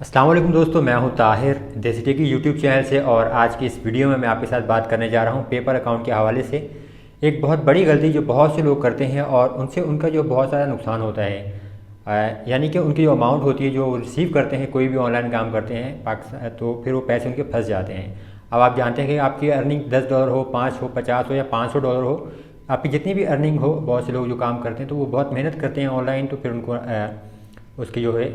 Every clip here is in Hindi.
अस्सलाम वालेकुम दोस्तों, मैं हूं ताहिर देसी टेक की यूट्यूब चैनल से। और आज की इस वीडियो में मैं आपके साथ बात करने जा रहा हूं पेपर अकाउंट के हवाले से। एक बहुत बड़ी गलती जो बहुत से लोग करते हैं और उनसे उनका जो बहुत सारा नुकसान होता है, यानी कि उनकी जो अमाउंट होती है जो रिसीव करते हैं कोई भी ऑनलाइन काम करते हैं पाकिस्तान, तो फिर वो पैसे उनके फंस जाते हैं। अब आप जानते हैं कि आपकी अर्निंग $10 हो, 5 हो, 50 हो या $500 हो, आपकी जितनी भी अर्निंग हो, बहुत से लोग जो काम करते हैं तो वो बहुत मेहनत करते हैं ऑनलाइन, तो फिर उनको उसकी जो है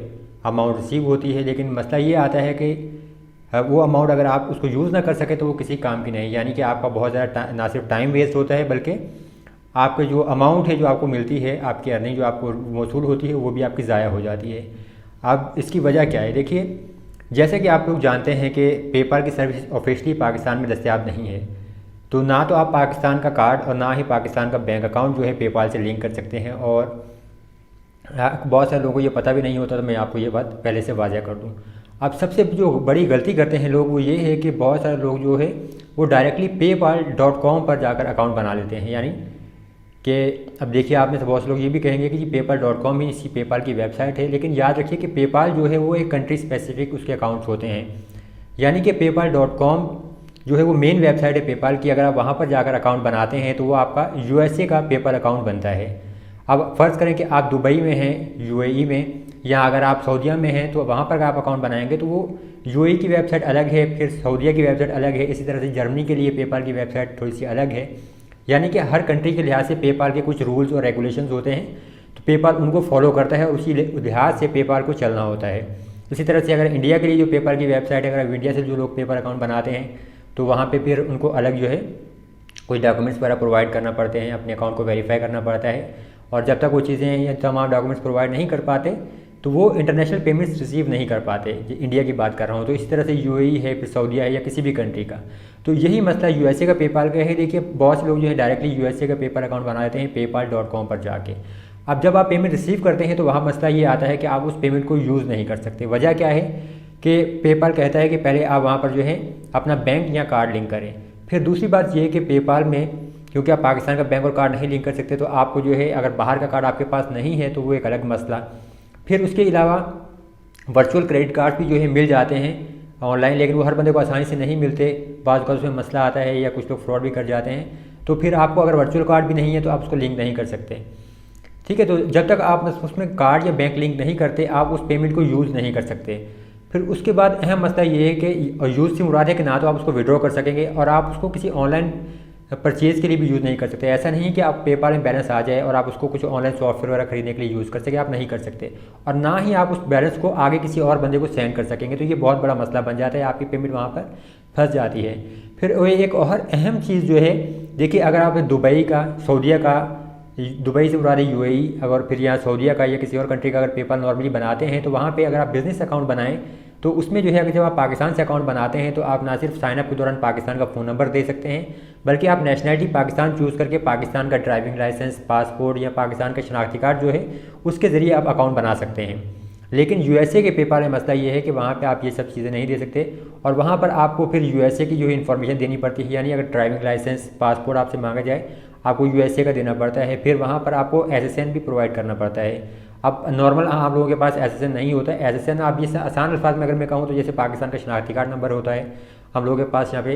अमाउंट रिसीव होती है। लेकिन मसला ये आता है कि वो अमाउंट अगर आप उसको यूज़ ना कर सके तो वो किसी काम की नहीं, यानी कि आपका बहुत ज़्यादा ना सिर्फ टाइम वेस्ट होता है बल्कि आपके जो अमाउंट है जो आपको मिलती है, आपकी अर्निंग जो आपको मौसूल होती है वो भी आपकी ज़ाया हो जाती है। अब इसकी वजह क्या है? देखिए, जैसे कि आप लोग जानते हैं कि पेपाल की सर्विस ऑफिशियली पाकिस्तान में दस्तयाब नहीं है, तो ना तो आप पाकिस्तान का कार्ड और ना ही पाकिस्तान का बैंक अकाउंट जो है पेपाल से लिंक कर सकते हैं। और बहुत सारे लोगों को ये पता भी नहीं होता, तो मैं आपको ये बात पहले से वाज़ह कर दूं। अब सबसे जो बड़ी गलती करते हैं लोग वो ये है कि बहुत सारे लोग जो है वो डायरेक्टली paypal.com पर जाकर अकाउंट बना लेते हैं। यानी कि अब देखिए, आप में से बहुत से लोग ये भी कहेंगे कि जी paypal.com ही इसी पेपाल की वेबसाइट है, लेकिन याद रखिए कि पेपाल जो है वो एक कंट्री स्पेसिफिक उसके अकाउंट्स होते हैं। यानी कि paypal.com जो है वो मेन वेबसाइट है पेपाल की। अगर आप वहाँ पर जाकर अकाउंट बनाते हैं तो वो आपका USA का पेपाल अकाउंट बनता है। अब फ़र्ज़ करें कि आप दुबई में हैं, UAE में, या अगर आप सऊदीया में हैं, तो वहाँ पर आप अकाउंट बनाएंगे तो वो UAE की वेबसाइट अलग है, फिर सऊदीया की वेबसाइट अलग है। इसी तरह से जर्मनी के लिए पेपाल की वेबसाइट थोड़ी सी अलग है। यानी कि हर कंट्री के लिहाज से पेपाल के कुछ रूल्स और रेगुलेशंस होते हैं, तो पेपाल उनको फॉलो करता है और उसी लिहाज से पेपाल को चलना होता है। इसी तरह से अगर इंडिया के लिए जो पेपाल की वेबसाइट है, अगर इंडिया से जो लोग पेपाल अकाउंट बनाते हैं तो वहाँ पर फिर उनको अलग जो है कुछ डॉक्यूमेंट्स वगैरह प्रोवाइड करना पड़ते हैं, अपने अकाउंट को वेरीफाई करना पड़ता है। और जब तक वो चीज़ें या तमाम डॉक्यूमेंट्स प्रोवाइड नहीं कर पाते तो वो इंटरनेशनल पेमेंट्स रिसीव नहीं कर पाते। इंडिया की बात कर रहा हूँ, तो इसी तरह से UAE है, फिर सऊदीया है, या किसी भी कंट्री का। तो यही मसला USA का पेपाल का है। देखिए, बहुत से लोग जो है डायरेक्टली USA का पेपाल अकाउंट बना लेते हैं paypal.com पर जाके। अब जब आप पेमेंट रिसीव करते हैं तो वहाँ मसला ये आता है कि आप उस पेमेंट को यूज़ नहीं कर सकते। वजह क्या है कि पेपाल कहता है कि पहले आप वहाँ पर जो है अपना बैंक या कार्ड लिंक करें। फिर दूसरी बात ये है कि पेपाल में क्योंकि आप पाकिस्तान का बैंक और कार्ड नहीं लिंक कर सकते, तो आपको जो है अगर बाहर का कार्ड आपके पास नहीं है तो वो एक अलग मसला। फिर उसके अलावा वर्चुअल क्रेडिट कार्ड भी जो है मिल जाते हैं ऑनलाइन, लेकिन वो हर बंदे को आसानी से नहीं मिलते। बाज़ का उसमें मसला आता है या कुछ लोग फ्रॉड भी कर जाते हैं। तो फिर आपको अगर वर्चुअल कार्ड भी नहीं है तो आप उसको लिंक नहीं कर सकते। ठीक है, तो जब तक आप उसमें कार्ड या बैंक लिंक नहीं करते आप उस पेमेंट को यूज़ नहीं कर सकते। फिर उसके बाद अहम मसला ये है कि यूज़ से मुराद है कि ना तो आप उसको विड्रॉ कर सकेंगे और आप उसको किसी ऑनलाइन परचेज़ के लिए भी यूज़ नहीं कर सकते। ऐसा नहीं है कि आप पेपाल में बैलेंस आ जाए और आप उसको कुछ ऑनलाइन सॉफ्टवेयर वगैरह खरीदने के लिए यूज़ कर सके, आप नहीं कर सकते। और ना ही आप उस बैलेंस को आगे किसी और बंदे को सेंड कर सकेंगे, तो ये बहुत बड़ा मसला बन जाता है, आपकी पेमेंट वहाँ पर फंस जाती है। फिर वो एक और अहम चीज़ जो है, देखिए, अगर आप दुबई का, सऊदीया का, दुबई से मुराद UAE, अगर फिर यहाँ सऊदीया का या किसी और कंट्री का अगर पेपाल नॉर्मली बनाते हैं तो वहाँ पर अगर आप बिज़नेस अकाउंट बनाएँ तो उसमें जो है अगर जब आप पाकिस्तान से अकाउंट बनाते हैं तो आप ना सिर्फ साइनअप के दौरान पाकिस्तान का फ़ोन नंबर दे सकते हैं, बल्कि आप नेशनलिटी पाकिस्तान चूज़ करके पाकिस्तान का ड्राइविंग लाइसेंस, पासपोर्ट या पाकिस्तान का शनाख्ती कार्ड जो है उसके ज़रिए आप अकाउंट बना सकते हैं। लेकिन USA के पेपाल में मसला ये है कि वहाँ पे आप ये सब चीज़ें नहीं दे सकते और वहाँ पर आपको फिर USA की जो है इन्फॉर्मेशन देनी पड़ती है। यानी अगर ड्राइविंग लाइसेंस, पासपोर्ट आपसे मांगा जाए आपको USA का देना पड़ता है। फिर वहाँ पर आपको SSN भी प्रोवाइड करना पड़ता है। अब नॉर्मल आप लोगों के पास SSN नहीं होता है। SSN आप जैसे आसान अल्फाज में अगर मैं कहूँ तो जैसे पाकिस्तान का शनाख्ती कार्ड नंबर होता है हम लोगों के पास यहाँ पे,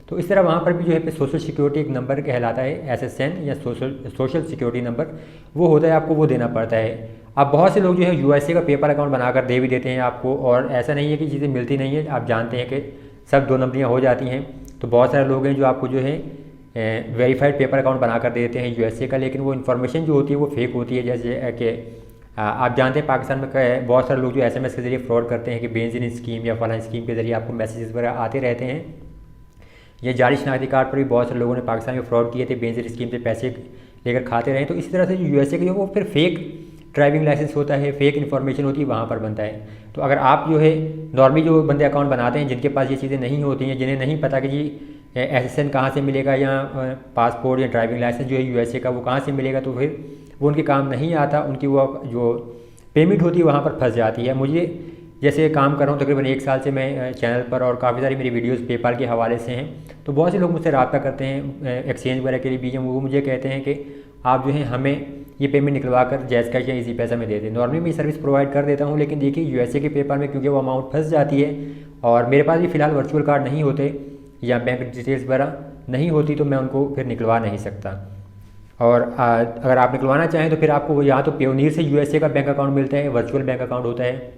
तो इस तरह वहाँ पर भी जो है सोशल सिक्योरिटी एक नंबर कहलाता है SSN या सोशल सिक्योरिटी नंबर, वो होता है, आपको वो देना पड़ता है। अब बहुत से लोग जो है USA का पेपर अकाउंट बनाकर दे भी देते हैं आपको, और ऐसा नहीं है कि चीज़ें मिलती नहीं है, आप जानते हैं कि सब 2 नंबरियाँ हो जाती हैं। तो बहुत सारे लोग हैं जो आपको जो है वेरीफाइड पेपर अकाउंट बनाकर देते हैं USA का, लेकिन वो इन्फॉर्मेशन जो होती है वो फेक होती है। जैसे कि आप जानते हैं पाकिस्तान में बहुत सारे लोग जो SMS के ज़रिए फ्रॉड करते हैं कि बेंजीन स्कीम या फलां स्कीम के ज़रिए आपको मैसेजेस वगैरह आते रहते हैं। ये जाली शनाख्ती कार्ड पर भी बहुत सारे लोगों ने पाकिस्तान में फ्रॉड किए थे, बेंजीन स्कीम से पैसे लेकर खाते रहे। तो इसी तरह से जो USA के जो वो फिर फेक ड्राइविंग लाइसेंस होता है, फेक इन्फॉर्मेशन होती है, वहाँ पर बनता है। तो अगर आप जो है नॉर्मली जो बंदे अकाउंट बनाते हैं जिनके पास ये चीज़ें नहीं होती हैं, जिन्हें नहीं पता कि जी SSN कहाँ से मिलेगा या पासपोर्ट या ड्राइविंग लाइसेंस जो है USA का वो कहाँ से मिलेगा, तो फिर वो उनके काम नहीं आता, उनकी वो जो पेमेंट होती है वहाँ पर फंस जाती है। मुझे जैसे काम कर रहा हूँ तकरीबन 1 साल से मैं चैनल पर, और काफ़ी सारी मेरी वीडियोस पेपाल के हवाले से हैं, तो बहुत से लोग मुझसे रब्ता करते हैं एक्सचेंज वगैरह के लिए भी, वो मुझे कहते हैं कि आप जो है हमें ये पेमेंट निकलवा कर जैज़ कैश या इजी पैसा में दे दें। नॉर्मली मैं ये सर्विस प्रोवाइड कर देता हूँ, लेकिन देखिए यूएसए के पेपाल में क्योंकि वो अमाउंट फंस जाती है और मेरे पास भी फ़िलहाल वर्चुअल कार्ड नहीं होते या बैंक डिटेल्स वगैरह नहीं होती, तो मैं उनको फिर निकलवा नहीं सकता। और अगर आप निकलवाना चाहें तो फिर आपको यहाँ तो पेयोनीर से यूएसए का बैंक अकाउंट मिलता है, वर्चुअल बैंक अकाउंट होता है,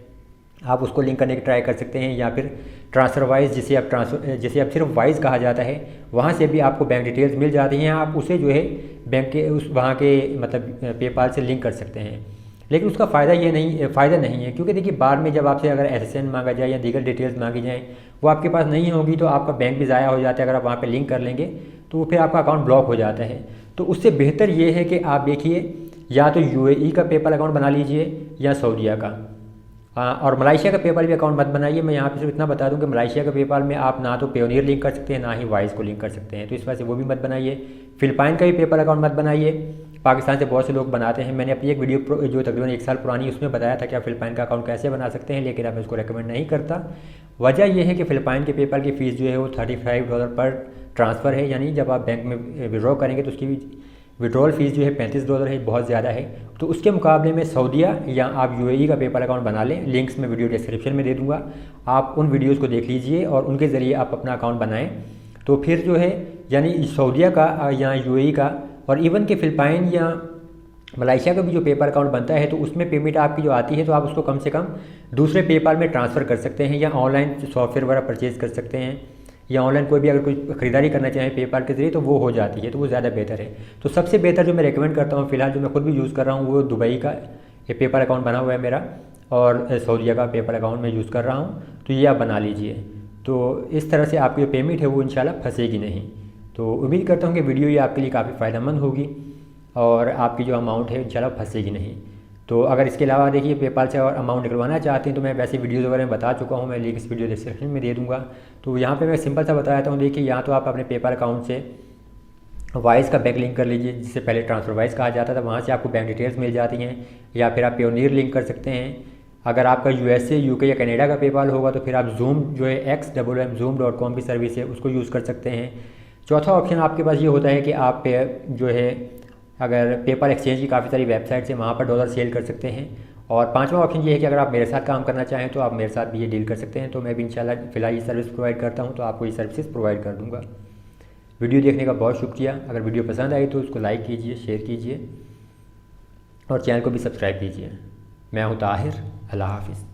आप उसको लिंक करने की ट्राई कर सकते हैं, या फिर ट्रांसफ़र वाइज जिसे अब सिर्फ वाइज कहा जाता है, वहाँ से भी आपको बैंक डिटेल्स मिल जाती हैं। आप उसे जो है बैंक के उस वहाँ के मतलब पेपाल से लिंक कर सकते हैं। लेकिन उसका फ़ायदा नहीं है, क्योंकि देखिए बाद में जब आपसे अगर एसएसएन मांगा जाए या दीगर डिटेल्स मांगी जाएँ, वो आपके पास नहीं होगी तो आपका बैंक भी ज़ाया हो जाता है। अगर आप वहाँ पे लिंक कर लेंगे तो फिर आपका अकाउंट ब्लॉक हो जाता है। तो उससे बेहतर ये है कि आप देखिए या तो यूएई का पेपाल अकाउंट बना लीजिए या सऊदीया का। और मलाइशिया का पेपाल भी अकाउंट मत बनाइए। मैं यहाँ पे सिर्फ इतना बता दूं कि मलाइशिया का पेपाल में आप ना तो पेयोनियर लिंक कर सकते हैं, ना ही वाइज को लिंक कर सकते हैं, तो इस वजह से वो भी मत बनाइए। फिलिपाइन का भी पेपाल अकाउंट मत बनाइए, पाकिस्तान से बहुत से लोग बनाते हैं। मैंने अपनी एक वीडियो जो तकरीबन 1 साल पुरानी उसमें बताया था कि आप फिलिपाइन का अकाउंट कैसे बना सकते हैं, लेकिन अब मैं उसको रिकमेंड नहीं करता। वजह यह है कि फ़िलिपाइन के पेपाल की फ़ीस जो है वो $35 पर ट्रांसफ़र है, यानी जब आप बैंक में विड्रॉ करेंगे तो उसकी विड्रॉल फ़ीस जो है $35 है, बहुत ज़्यादा है। तो उसके मुकाबले में सऊदीया या आप यूएई का पेपाल अकाउंट बना लें। लिंक्स मैं वीडियो डिस्क्रिप्शन में दे दूँगा, आप उन वीडियोज़ को देख लीजिए और उनके ज़रिए आप अपना अकाउंट बनाएँ। तो फिर जो है यानी सऊदीया का या यूएई का और इवन के फ़िलिपाइन या मलाइशिया का भी जो पेपाल अकाउंट बनता है, तो उसमें पेमेंट आपकी जो आती है तो आप उसको कम से कम दूसरे पेपाल में ट्रांसफ़र कर सकते हैं, या ऑनलाइन सॉफ्टवेयर वगैरह परचेज़ कर सकते हैं, या ऑनलाइन कोई भी अगर कोई खरीदारी करना चाहें पेपाल के ज़रिए तो वो हो जाती है, तो वो ज़्यादा बेहतर है। तो सबसे बेहतर जो मैं रेकमेंड करता हूँ फ़िलहाल, जो मैं खुद भी यूज़ कर रहा हूँ, वो दुबई का ये पेपाल अकाउंट बना हुआ है मेरा, और सऊदीया का पेपाल अकाउंट मैं यूज़ कर रहा हूँ। तो ये आप बना लीजिए, तो इस तरह से आपकी जो पेमेंट है वो इंशाल्लाह फंसेगी नहीं। तो उम्मीद करता हूँ कि वीडियो ये आपके लिए काफ़ी फ़ायदेमंद होगी और आपकी जो अमाउंट है इंशाल्लाह फंसेगी नहीं। तो अगर इसके अलावा देखिए पेपाल से और अमाउंट निकलवाना चाहते हैं तो मैं वैसे वीडियोज़ वगैरह में बता चुका हूँ, मैं लिंक इस वीडियो डिस्क्रिप्शन में दे दूँगा। तो यहाँ पे मैं सिंपल सा बताता हूँ, देखिए यहाँ तो आप अपने पेपाल अकाउंट से वाइज का बैंक लिंक कर लीजिए, जिससे पहले ट्रांसफ़र वाइज कहा जाता था, वहाँ से आपको बैंक डिटेल्स मिल जाती हैं, या फिर आप पेयोनियर लिंक कर सकते हैं। अगर आपका यूएसए, यूके या कनाडा का पेपाल होगा तो फिर आप जूम जो है XMM.com की सर्विस है उसको यूज़ कर सकते हैं। चौथा ऑप्शन आपके पास ये होता है कि आप जो है अगर पेपाल एक्सचेंज की काफ़ी सारी वेबसाइट्स हैं वहाँ पर डॉलर सेल कर सकते हैं। और पांचवा ऑप्शन ये है कि अगर आप मेरे साथ काम करना चाहें तो आप मेरे साथ भी ये डील कर सकते हैं। तो मैं भी इंशाल्लाह फ़िलहाल ये सर्विस प्रोवाइड करता हूँ, तो आपको ये सर्विसेज प्रोवाइड कर दूँगा। वीडियो देखने का बहुत शुक्रिया। अगर वीडियो पसंद आई तो उसको लाइक कीजिए, शेयर कीजिए और चैनल को भी सब्सक्राइब कीजिए। मैं हूँ ताहिर। अल्लाह हाफ़िज़।